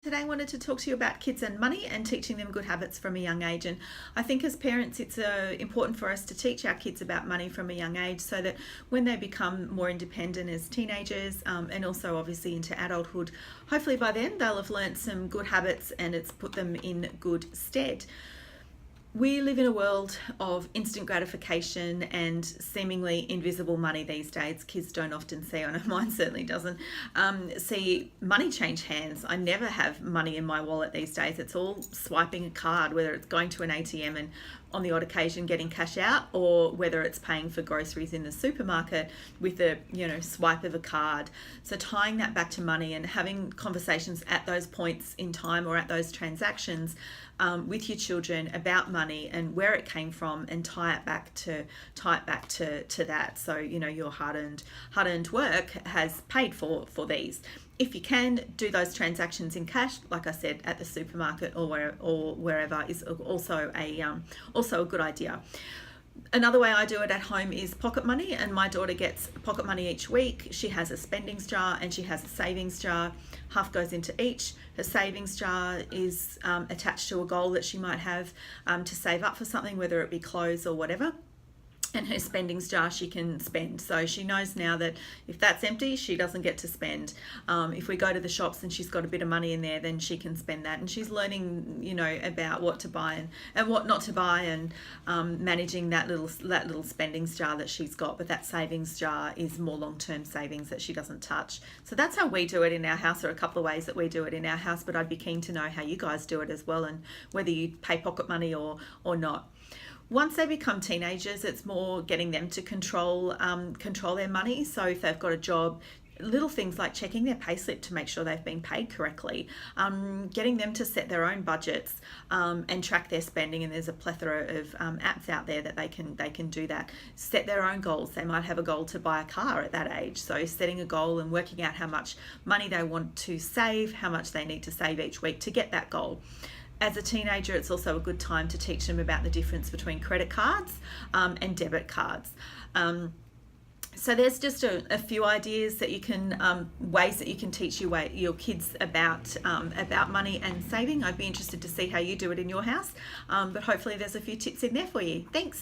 Today I wanted to talk to you about kids and money and teaching them good habits from a young age. And I think as parents it's important for us to teach our kids about money from a young age so that when they become more independent as teenagers and also obviously into adulthood, hopefully by then they'll have learnt some good habits and it's put them in good stead. We live in a world of instant gratification and seemingly invisible money these days. Kids don't often see, I know mine certainly doesn't, see money change hands. I never have money in my wallet these days. It's all swiping a card, whether it's going to an ATM and on the odd occasion getting cash out, or whether it's paying for groceries in the supermarket with a swipe of a card. So tying that back to money and having conversations at those points in time or at those transactions with your children about money and where it came from, and tie it back to that. So your hard-earned work has paid for these. If you can do those transactions in cash, like I said, at the supermarket or wherever, is also a good idea. Another way I do it at home is pocket money, and my daughter gets pocket money each week. She has a spendings jar and she has a savings jar. Half goes into each. Her savings jar is attached to a goal that she might have to save up for something, whether it be clothes or whatever. And her spendings jar she can spend. So she knows now that if that's empty, she doesn't get to spend. If we go to the shops and she's got a bit of money in there, then she can spend that. And she's learning, about what to buy and what not to buy, and managing that little spendings jar that she's got. But that savings jar is more long-term savings that she doesn't touch. So that's how we do it in our house, or a couple of ways that we do it in our house. But I'd be keen to know how you guys do it as well, and whether you pay pocket money or not. Once they become teenagers, it's more getting them to control their money. So if they've got a job, little things like checking their payslip to make sure they've been paid correctly, getting them to set their own budgets and track their spending. And there's a plethora of apps out there that they can do that. Set their own goals. They might have a goal to buy a car at that age. So setting a goal and working out how much money they want to save, how much they need to save each week to get that goal. As a teenager, it's also a good time to teach them about the difference between credit cards and debit cards. So there's just a few ideas that you can, ways that you can teach your kids about money and saving. I'd be interested to see how you do it in your house, but hopefully there's a few tips in there for you. Thanks.